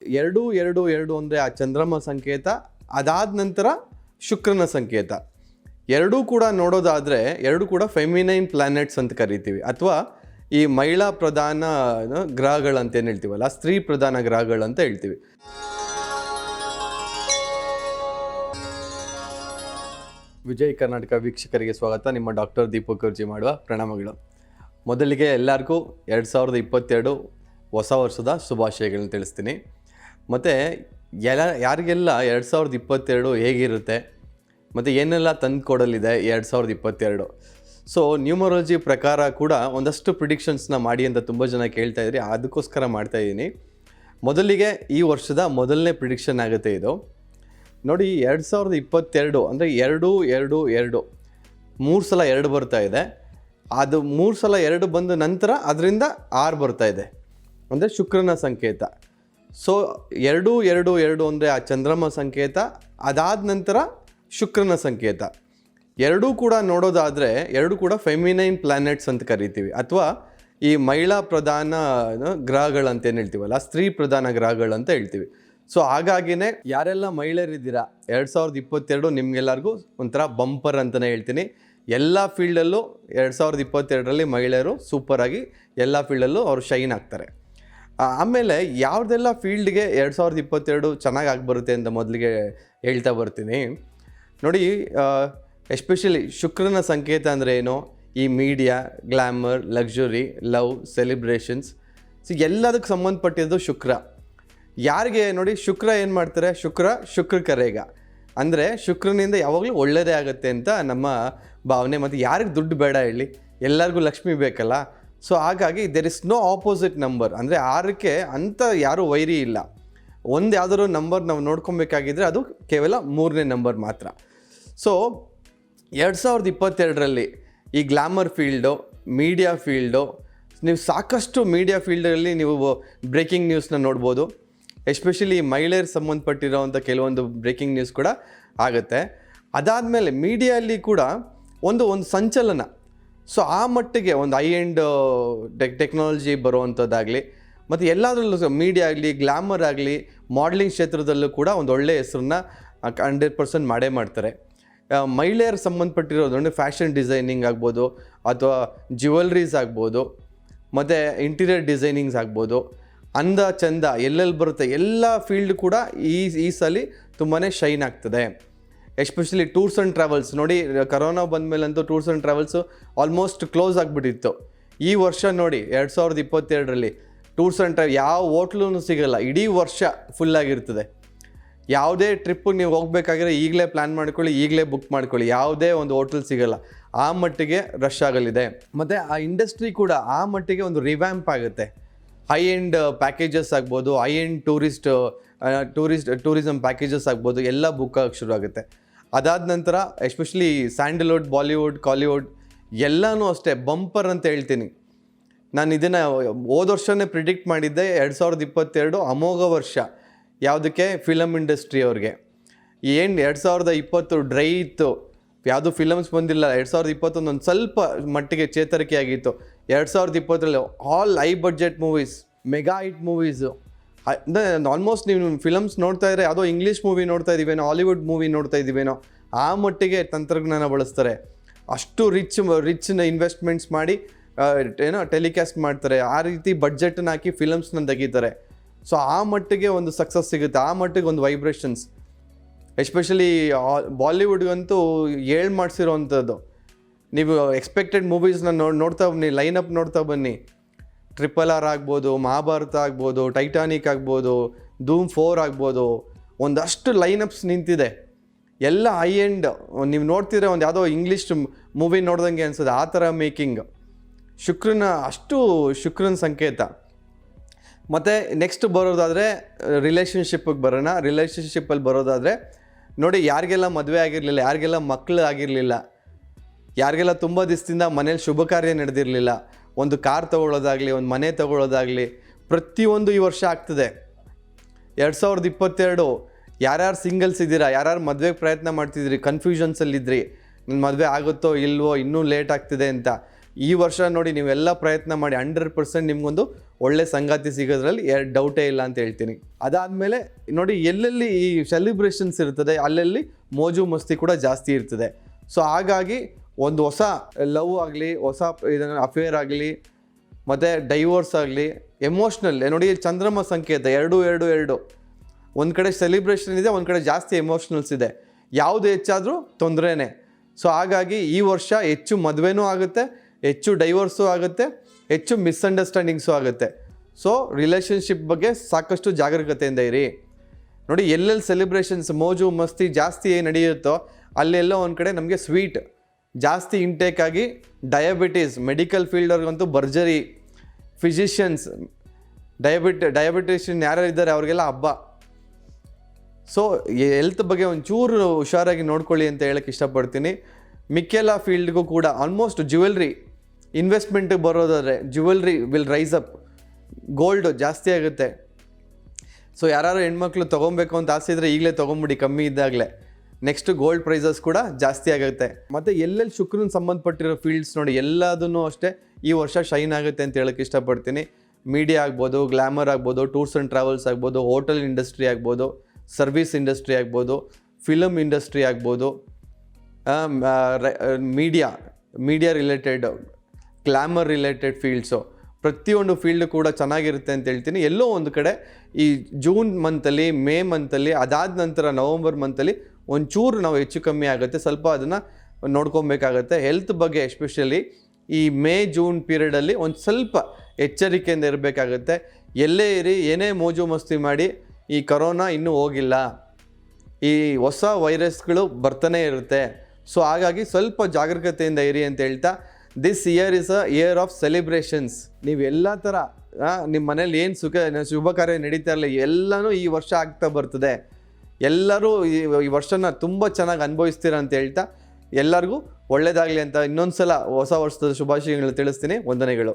2 ಅಂದರೆ ಆ ಚಂದ್ರಮ ಸಂಕೇತ, ಅದಾದ ನಂತರ ಶುಕ್ರನ ಸಂಕೇತ. ಎರಡೂ ಕೂಡ ನೋಡೋದಾದರೆ ಎರಡು ಕೂಡ ಫೆಮಿನೈನ್ ಪ್ಲಾನೆಟ್ಸ್ ಅಂತ ಕರಿತೀವಿ, ಅಥವಾ ಈ ಮಹಿಳಾ ಪ್ರಧಾನ ಗ್ರಹಗಳಂತ ಏನು ಹೇಳ್ತೀವಲ್ಲ, ಸ್ತ್ರೀ ಪ್ರಧಾನ ಗ್ರಹಗಳಂತ ಹೇಳ್ತೀವಿ. ವಿಜಯ್ ಕರ್ನಾಟಕ ವೀಕ್ಷಕರಿಗೆ ಸ್ವಾಗತ. ನಿಮ್ಮ ಡಾಕ್ಟರ್ ದೀಪಕ್ ಗುರ್ಜಿ ಮಾಡುವ ಪ್ರಣಾಮಗಳು. ಮೊದಲಿಗೆ ಎಲ್ಲರಿಗೂ 2022 ಹೊಸ ವರ್ಷದ ಶುಭಾಶಯಗಳನ್ನ ತಿಳಿಸ್ತೀನಿ. ಮತ್ತು ಯಾರಿಗೆಲ್ಲ 2022 ಹೇಗಿರುತ್ತೆ ಮತ್ತು ಏನೆಲ್ಲ ತಂದು ಕೊಡಲಿದೆ 2022. ಸೊ ನ್ಯೂಮರಾಲಜಿ ಪ್ರಕಾರ ಕೂಡ ಒಂದಷ್ಟು ಪ್ರಿಡಿಕ್ಷನ್ಸ್ನ ಮಾಡಿ ಅಂತ ತುಂಬ ಜನ ಕೇಳ್ತಾ ಇದ್ರಿ, ಅದಕ್ಕೋಸ್ಕರ ಮಾಡ್ತಾಯಿದ್ದೀನಿ. ಮೊದಲಿಗೆ ಈ ವರ್ಷದ ಮೊದಲನೇ ಪ್ರಿಡಿಕ್ಷನ್ ಆಗುತ್ತೆ ಇದು. ನೋಡಿ, 2022 ಅಂದರೆ 2 3 ಸಲ 2 ಬರ್ತಾ ಇದೆ. ಅದು 3 ಸಲ 2 ಬಂದ ನಂತರ ಅದರಿಂದ 6 ಬರ್ತಾ ಇದೆ, ಅಂದರೆ ಶುಕ್ರನ ಸಂಕೇತ. ಸೊ 2 ಅಂದರೆ ಆ ಚಂದ್ರಮ ಸಂಕೇತ, ಅದಾದ ನಂತರ ಶುಕ್ರನ ಸಂಕೇತ. ಎರಡೂ ಕೂಡ ನೋಡೋದಾದರೆ ಎರಡು ಕೂಡ ಫೆಮಿನೈನ್ ಪ್ಲಾನೆಟ್ಸ್ ಅಂತ ಕರಿತೀವಿ, ಅಥವಾ ಈ ಮಹಿಳಾ ಪ್ರಧಾನ ಗ್ರಹಗಳಂತ ಏನು ಹೇಳ್ತೀವಲ್ಲ, ಸ್ತ್ರೀ ಪ್ರಧಾನ ಗ್ರಹಗಳಂತ ಹೇಳ್ತೀವಿ. ಸೊ ಹಾಗಾಗಿನೇ ಯಾರೆಲ್ಲ ಮಹಿಳೆಯರಿದ್ದೀರಾ, 2022 ನಿಮಗೆಲ್ಲರಿಗೂ ಒಂಥರ ಬಂಪರ್ ಅಂತಲೇ ಹೇಳ್ತೀನಿ. ಎಲ್ಲ ಫೀಲ್ಡಲ್ಲೂ 2022ರಲ್ಲಿ ಮಹಿಳೆಯರು ಸೂಪರಾಗಿ ಎಲ್ಲ ಫೀಲ್ಡಲ್ಲೂ ಅವರು ಶೈನ್ ಆಗ್ತಾರೆ. ಆಮೇಲೆ ಯಾವುದೆಲ್ಲ ಫೀಲ್ಡ್ಗೆ 2022 ಚೆನ್ನಾಗಿ ಆಗಿಬರುತ್ತೆ ಅಂತ ಮೊದಲಿಗೆ ಹೇಳ್ತಾ ಬರ್ತೀನಿ. ನೋಡಿ, ಎಸ್ಪೆಷಲಿ ಶುಕ್ರನ ಸಂಕೇತ ಅಂದರೆ ಏನು, ಈ media, glamour, luxury, love, celebrations, so ಎಲ್ಲದಕ್ಕೆ ಸಂಬಂಧಪಟ್ಟಿದ್ದು ಶುಕ್ರ. ಯಾರಿಗೆ ನೋಡಿ, ಶುಕ್ರ ಏನು ಮಾಡ್ತಾರೆ, ಶುಕ್ರ ಕರೆಗ, ಅಂದರೆ ಶುಕ್ರನಿಂದ ಯಾವಾಗಲೂ ಒಳ್ಳೆಯದೇ ಆಗುತ್ತೆ ಅಂತ ನಮ್ಮ ಭಾವನೆ. ಮತ್ತು ಯಾರಿಗೆ ದುಡ್ಡು ಬೇಡ ಹೇಳಿ, ಎಲ್ಲರಿಗೂ ಲಕ್ಷ್ಮಿ ಬೇಕಲ್ಲ. ಸೊ ಹಾಗಾಗಿ there is no opposite number, ಅಂದರೆ 6ಕ್ಕೆ ಅಂತ ಯಾರೂ ವೈರಿ ಇಲ್ಲ. ಒಂದು ಯಾವುದಾದ್ರು ನಂಬರ್ ನಾವು ನೋಡ್ಕೊಬೇಕಾಗಿದ್ರೆ ಅದು ಕೇವಲ 3ನೇ ನಂಬರ್ ಮಾತ್ರ. ಸೊ 2022ರಲ್ಲಿ ಈ ಗ್ಲಾಮರ್ ಫೀಲ್ಡು, ಮೀಡಿಯಾ ಫೀಲ್ಡು, ನೀವು ಸಾಕಷ್ಟು ಮೀಡಿಯಾ ಫೀಲ್ಡಲ್ಲಿ ನೀವು ಬ್ರೇಕಿಂಗ್ ನ್ಯೂಸ್ನ ನೋಡ್ಬೋದು. ಎಸ್ಪೆಷಲಿ ಮಹಿಳೆಯರಿಗೆ ಸಂಬಂಧಪಟ್ಟಿರೋವಂಥ ಕೆಲವೊಂದು ಬ್ರೇಕಿಂಗ್ ನ್ಯೂಸ್ ಕೂಡ ಆಗುತ್ತೆ. ಅದಾದಮೇಲೆ ಮೀಡಿಯಲ್ಲಿ ಕೂಡ ಒಂದು ಸಂಚಲನ. ಸೊ ಆ ಮಟ್ಟಿಗೆ ಒಂದು ಹೈ ಎಂಡ್ ಟೆಕ್ನಾಲಜಿ ಬರುವಂಥದ್ದಾಗಲಿ, ಮತ್ತು ಎಲ್ಲದರಲ್ಲೂ ಮೀಡಿಯಾ ಆಗಲಿ, ಗ್ಲಾಮರ್ ಆಗಲಿ, ಮಾಡಲಿಂಗ್ ಕ್ಷೇತ್ರದಲ್ಲೂ ಕೂಡ ಒಂದು ಒಳ್ಳೆಯ ಹೆಸರನ್ನ 100% ಮಾಡೇ ಮಾಡ್ತಾರೆ. ಮಹಿಳೆಯರಿಗೆ ಸಂಬಂಧಪಟ್ಟಿರೋದು ಅಂದರೆ ಫ್ಯಾಷನ್ ಡಿಸೈನಿಂಗ್ ಆಗ್ಬೋದು, ಅಥವಾ ಜ್ಯುವೆಲ್ರೀಸ್ ಆಗ್ಬೋದು, ಮತ್ತು ಇಂಟೀರಿಯರ್ ಡಿಸೈನಿಂಗ್ಸ್ ಆಗ್ಬೋದು, ಅಂದ ಚಂದ ಎಲ್ಲೆಲ್ಲಿ ಬರುತ್ತೆ ಎಲ್ಲ ಫೀಲ್ಡ್ ಕೂಡ ಈ ಸಲ ತುಂಬಾ ಶೈನ್ ಆಗ್ತದೆ. Especially tours and travels. ನೋಡಿ, ಕರೋನಾ ಬಂದಮೇಲಂತೂ tours and travels almost close ಆಗಿಬಿಟ್ಟಿತ್ತು. ಈ ವರ್ಷ ನೋಡಿ 2022ರಲ್ಲಿ ಟೂರ್ಸ್ ಆ್ಯಂಡ್ ಯಾವ ಹೋಟ್ಲೂ ಸಿಗೋಲ್ಲ, ಇಡೀ ವರ್ಷ ಫುಲ್ಲಾಗಿರ್ತದೆ. ಯಾವುದೇ ಟ್ರಿಪ್ಪಿಗೆ ನೀವು ಹೋಗಬೇಕಾಗಿದ್ರೆ ಈಗಲೇ ಪ್ಲ್ಯಾನ್ ಮಾಡ್ಕೊಳ್ಳಿ, ಈಗಲೇ ಬುಕ್ ಮಾಡ್ಕೊಳ್ಳಿ, ಯಾವುದೇ ಒಂದು ಹೋಟೆಲ್ ಸಿಗೋಲ್ಲ, ಆ ಮಟ್ಟಿಗೆ ರಶ್ ಆಗಲಿದೆ. ಮತ್ತು ಆ ಇಂಡಸ್ಟ್ರಿ ಕೂಡ ಆ ಮಟ್ಟಿಗೆ ಒಂದು ರಿವ್ಯಾಂಪ್ ಆಗುತ್ತೆ. ಹೈ ಎಂಡ್ ಪ್ಯಾಕೇಜಸ್ ಆಗ್ಬೋದು, ಹೈ ಎಂಡ್ ಟೂರಿಸಮ್ ಪ್ಯಾಕೇಜಸ್ ಆಗ್ಬೋದು, ಎಲ್ಲ ಬುಕ್ ಆಗೋಕ್ಕೆ ಶುರು ಆಗುತ್ತೆ. ಅದಾದ ನಂತರ ಎಸ್ಪೆಷಲಿ ಸ್ಯಾಂಡಲ್ವುಡ್, ಬಾಲಿವುಡ್, ಕಾಲಿವುಡ್ ಎಲ್ಲನೂ ಅಷ್ಟೇ ಬಂಪರ್ ಅಂತ ಹೇಳ್ತೀನಿ. ನಾನು ಇದನ್ನು ಹೋದ ವರ್ಷವೇ ಪ್ರಿಡಿಕ್ಟ್ ಮಾಡಿದ್ದೆ. 2022 ಅಮೋಘ ವರ್ಷ ಯಾವುದಕ್ಕೆ, ಫಿಲಮ್ ಇಂಡಸ್ಟ್ರಿ ಅವ್ರಿಗೆ. ಏನು 2020 ಡ್ರೈ ಇತ್ತು, ಯಾವುದು ಫಿಲಮ್ಸ್ ಬಂದಿಲ್ಲ. 2021 ಒಂದು ಸ್ವಲ್ಪ ಮಟ್ಟಿಗೆ ಚೇತರಿಕೆ ಆಗಿತ್ತು. 2020ರಲ್ಲಿ all high budget movies, mega hit movies, ಅಂದರೆ ಆಲ್ಮೋಸ್ಟ್ ನೀವು ಫಿಲಮ್ಸ್ ನೋಡ್ತಾ ಇದ್ರೆ ಯಾವುದೋ ಇಂಗ್ಲೀಷ್ ಮೂವಿ ನೋಡ್ತಾ ಇದ್ದೀವೇನೋ, ಹಾಲಿವುಡ್ ಮೂವಿ ನೋಡ್ತಾ ಇದ್ದೀವೇನೋ, ಆ ಮಟ್ಟಿಗೆ ತಂತ್ರಜ್ಞಾನ ಬಳಸ್ತಾರೆ. ಅಷ್ಟು ರಿಚ್ನ ಇನ್ವೆಸ್ಟ್ಮೆಂಟ್ಸ್ ಮಾಡಿ ಟೆಲಿಕಾಸ್ಟ್ ಮಾಡ್ತಾರೆ. ಆ ರೀತಿ ಬಡ್ಜೆಟನ್ನು ಹಾಕಿ ಫಿಲಮ್ಸ್ನ ತೆಗಿತಾರೆ. ಸೊ ಆ ಮಟ್ಟಿಗೆ ಒಂದು ಸಕ್ಸಸ್ ಸಿಗುತ್ತೆ, ಆ ಮಟ್ಟಿಗೆ ಒಂದು ವೈಬ್ರೇಷನ್ಸ್. ಎಸ್ಪೆಷಲಿ ಬಾಲಿವುಡ್ಗಂತೂ ಮಾಡಿಸಿರೋವಂಥದ್ದು. ನೀವು ಎಕ್ಸ್ಪೆಕ್ಟೆಡ್ ಮೂವೀಸ್ನ ನೋಡ್ತಾ ಬನ್ನಿ, ಲೈನಪ್ ನೋಡ್ತಾ ಬನ್ನಿ. RRR ಆಗ್ಬೋದು, ಮಹಾಭಾರತ ಆಗ್ಬೋದು, ಟೈಟಾನಿಕ್ ಆಗ್ಬೋದು, ಧೂಮ್ 4 ಆಗ್ಬೋದು, ಒಂದಷ್ಟು ಲೈನಪ್ಸ್ ನಿಂತಿದೆ. ಎಲ್ಲ ಹೈ ಎಂಡ್. ನೀವು ನೋಡ್ತಿದ್ರೆ ಒಂದು ಯಾವುದೋ ಇಂಗ್ಲೀಷ್ ಮೂವಿ ನೋಡ್ದಂಗೆ ಅನ್ಸುತ್ತೆ, ಆ ಥರ ಮೇಕಿಂಗ್. ಶುಕ್ರನ ಸಂಕೇತ. ಮತ್ತು ನೆಕ್ಸ್ಟ್ ಬರೋದಾದರೆ ರಿಲೇಷನ್ಶಿಪ್ಪಿಗೆ ಬರೋಣ. ರಿಲೇಷನ್ಶಿಪ್ಪಲ್ಲಿ ಬರೋದಾದರೆ ನೋಡಿ, ಯಾರಿಗೆಲ್ಲ ಮದುವೆ ಆಗಿರಲಿಲ್ಲ, ಯಾರಿಗೆಲ್ಲ ಮಕ್ಕಳು ಆಗಿರಲಿಲ್ಲ, ಯಾರಿಗೆಲ್ಲ ತುಂಬ ದಿವಸದಿಂದ ಮನೇಲಿ ಶುಭ ಕಾರ್ಯ ನಡೆದಿರಲಿಲ್ಲ, ಒಂದು ಕಾರ್ ತೊಗೊಳ್ಳೋದಾಗಲಿ, ಒಂದು ಮನೆ ತೊಗೊಳ್ಳೋದಾಗಲಿ, ಪ್ರತಿಯೊಂದು ಈ ವರ್ಷ ಆಗ್ತದೆ. 2022 ಯಾರ್ಯಾರು ಸಿಂಗಲ್ಸ್ ಇದ್ದೀರಾ, ಯಾರ್ಯಾರು ಮದುವೆಗೆ ಪ್ರಯತ್ನ ಮಾಡ್ತಿದ್ದೀರಿ, ಕನ್ಫ್ಯೂಷನ್ಸಲ್ಲಿದ್ರಿ, ನನ್ನ ಮದುವೆ ಆಗುತ್ತೋ ಇಲ್ವೋ, ಇನ್ನೂ ಲೇಟ್ ಆಗ್ತಿದೆ ಅಂತ, ಈ ವರ್ಷ ನೋಡಿ ನೀವೆಲ್ಲ ಪ್ರಯತ್ನ ಮಾಡಿ 100% ನಿಮಗೊಂದು ಒಳ್ಳೆ ಸಂಗಾತಿ ಸಿಗೋದ್ರಲ್ಲಿ ಡೌಟೇ ಇಲ್ಲ ಅಂತ ಹೇಳ್ತೀನಿ. ಅದಾದಮೇಲೆ ನೋಡಿ ಎಲ್ಲೆಲ್ಲಿ ಈ ಸೆಲಿಬ್ರೇಷನ್ಸ್ ಇರ್ತದೆ ಅಲ್ಲೆಲ್ಲಿ ಮೋಜು ಮಸ್ತಿ ಕೂಡ ಜಾಸ್ತಿ ಇರ್ತದೆ. ಸೊ ಹಾಗಾಗಿ ಒಂದು ಹೊಸ ಲವ್ ಆಗಲಿ, ಹೊಸ ಇದನ್ನು ಅಫೇರ್ ಆಗಲಿ, ಮತ್ತು ಡೈವೋರ್ಸ್ ಆಗಲಿ, ಎಮೋಷ್ನಲ್ ನೋಡಿ ಚಂದ್ರಮ ಸಂಕೇತ 2 ಒಂದು ಕಡೆ ಸೆಲಿಬ್ರೇಷನ್ ಇದೆ, ಒಂದು ಕಡೆ ಜಾಸ್ತಿ ಎಮೋಷ್ನಲ್ಸ್ ಇದೆ. ಯಾವುದು ಹೆಚ್ಚಾದರೂ ತೊಂದರೆನೇ. ಸೊ ಹಾಗಾಗಿ ಈ ವರ್ಷ ಹೆಚ್ಚು ಮದುವೆನೂ ಆಗುತ್ತೆ, ಹೆಚ್ಚು ಡೈವೋರ್ಸು ಆಗುತ್ತೆ, ಹೆಚ್ಚು ಮಿಸ್ಅಂಡರ್ಸ್ಟ್ಯಾಂಡಿಂಗ್ಸು ಆಗುತ್ತೆ. ಸೊ ರಿಲೇಷನ್ಶಿಪ್ ಬಗ್ಗೆ ಸಾಕಷ್ಟು ಜಾಗರೂಕತೆಯಿಂದ ಇರಿ. ನೋಡಿ ಎಲ್ಲೆಲ್ಲಿ ಸೆಲಿಬ್ರೇಷನ್ಸ್ ಮೋಜು ಮಸ್ತಿ ಜಾಸ್ತಿ ನಡೆಯುತ್ತೋ ಅಲ್ಲೆಲ್ಲ ಒಂದು ಕಡೆ ನಮಗೆ ಸ್ವೀಟ್ ಜಾಸ್ತಿ ಇಂಟೇಕ್ ಆಗಿ ಡಯಾಬಿಟೀಸ್, ಮೆಡಿಕಲ್ ಫೀಲ್ಡವ್ರಿಗಂತೂ ಭರ್ಜರಿ, ಫಿಸಿಷಿಯನ್ಸ್, ಡಯಾಬಿಟಿಷಿಯನ್ ಯಾರು ಇದ್ದಾರೆ ಅವ್ರಿಗೆಲ್ಲ ಹಬ್ಬ. ಸೊ ಹೆಲ್ತ್ ಬಗ್ಗೆ ಒಂಚೂರು ಹುಷಾರಾಗಿ ನೋಡ್ಕೊಳ್ಳಿ ಅಂತ ಹೇಳಕ್ಕೆ ಇಷ್ಟಪಡ್ತೀನಿ. ಮಿಕ್ಕೆಲ್ಲ ಫೀಲ್ಡ್ಗೂ ಕೂಡ ಆಲ್ಮೋಸ್ಟ್ ಜ್ಯುವೆಲ್ರಿ ಇನ್ವೆಸ್ಟ್ಮೆಂಟಿಗೆ ಬರೋದಾದರೆ jewellery will rice up, gold ಜಾಸ್ತಿ ಆಗುತ್ತೆ. ಸೊ ಯಾರು ಹೆಣ್ಮಕ್ಳು ತೊಗೊಬೇಕು ಅಂತ ಆಸೆ ಇದ್ದರೆ ಈಗಲೇ ತೊಗೊಂಬಿಡಿ, ಕಮ್ಮಿ ಇದ್ದಾಗಲೇ. ನೆಕ್ಸ್ಟ್ ಗೋಲ್ಡ್ ಪ್ರೈಸಸ್ ಕೂಡ ಜಾಸ್ತಿ ಆಗುತ್ತೆ. ಮತ್ತು ಎಲ್ಲೆಲ್ಲಿ ಶುಕ್ರನ ಸಂಬಂಧಪಟ್ಟಿರೋ ಫೀಲ್ಡ್ಸ್ ನೋಡಿ ಎಲ್ಲದನ್ನೂ ಅಷ್ಟೇ ಈ ವರ್ಷ ಶೈನ್ ಆಗುತ್ತೆ ಅಂತ ಹೇಳಕ್ಕೆ ಇಷ್ಟಪಡ್ತೀನಿ. ಮೀಡಿಯಾ ಆಗ್ಬೋದು, ಗ್ಲಾಮರ್ ಆಗ್ಬೋದು, ಟೂರ್ಸ್ ಆ್ಯಂಡ್ ಟ್ರಾವೆಲ್ಸ್ ಆಗ್ಬೋದು, ಹೋಟೆಲ್ ಇಂಡಸ್ಟ್ರಿ ಆಗ್ಬೋದು, ಸರ್ವಿಸ್ ಇಂಡಸ್ಟ್ರಿ ಆಗ್ಬೋದು, ಫಿಲಮ್ ಇಂಡಸ್ಟ್ರಿ ಆಗ್ಬೋದು, media related, glamour related fields, ಪ್ರತಿಯೊಂದು ಫೀಲ್ಡ್ ಕೂಡ ಚೆನ್ನಾಗಿರುತ್ತೆ ಅಂತ ಹೇಳ್ತೀನಿ. ಎಲ್ಲೋ ಒಂದು ಕಡೆ ಈ ಜೂನ್ ಮಂತಲ್ಲಿ, ಮೇ ಮಂತಲ್ಲಿ, ಅದಾದ ನಂತರ ನವಂಬರ್ ಮಂತಲ್ಲಿ ಒಂಚೂರು ನಾವು ಹೆಚ್ಚು ಕಮ್ಮಿ ಆಗುತ್ತೆ, ಸ್ವಲ್ಪ ಅದನ್ನು ನೋಡ್ಕೊಬೇಕಾಗತ್ತೆ. ಹೆಲ್ತ್ ಬಗ್ಗೆ ಎಸ್ಪೆಷಲಿ ಈ ಮೇ ಜೂನ್ ಪೀರಿಯಡಲ್ಲಿ ಒಂದು ಸ್ವಲ್ಪ ಎಚ್ಚರಿಕೆಯಿಂದ ಇರಬೇಕಾಗತ್ತೆ. ಎಲ್ಲೇ ಇರಿ, ಏನೇ ಮೋಜು ಮಸ್ತಿ ಮಾಡಿ, ಈ ಕರೋನಾ ಇನ್ನೂ ಹೋಗಿಲ್ಲ, ಈ ಹೊಸ ವೈರಸ್ಗಳು ಬರ್ತಾನೆ ಇರುತ್ತೆ. ಸೊ ಹಾಗಾಗಿ ಸ್ವಲ್ಪ ಜಾಗರೂಕತೆಯಿಂದ ಇರಿ ಅಂತ ಹೇಳ್ತಾ, this year is a year of celebrations. ನೀವು ಎಲ್ಲ ಥರ ನಿಮ್ಮ ಮನೇಲಿ ಏನು ಶುಭ ಕಾರ್ಯ ನಡೀತಾ ಇರಲಿ ಎಲ್ಲನೂ ಈ ವರ್ಷ ಆಗ್ತಾ ಬರ್ತದೆ. ಎಲ್ಲರೂ ಈ ವರ್ಷನ ತುಂಬ ಚೆನ್ನಾಗಿ ಅನುಭವಿಸ್ತೀರ ಅಂತ ಹೇಳ್ತಾ ಎಲ್ಲರಿಗೂ ಒಳ್ಳೆಯದಾಗಲಿ ಅಂತ ಇನ್ನೊಂದು ಸಲ ಹೊಸ ವರ್ಷದ ಶುಭಾಶಯಗಳು ತಿಳಿಸ್ತೀನಿ. ವಂದನೆಗಳು.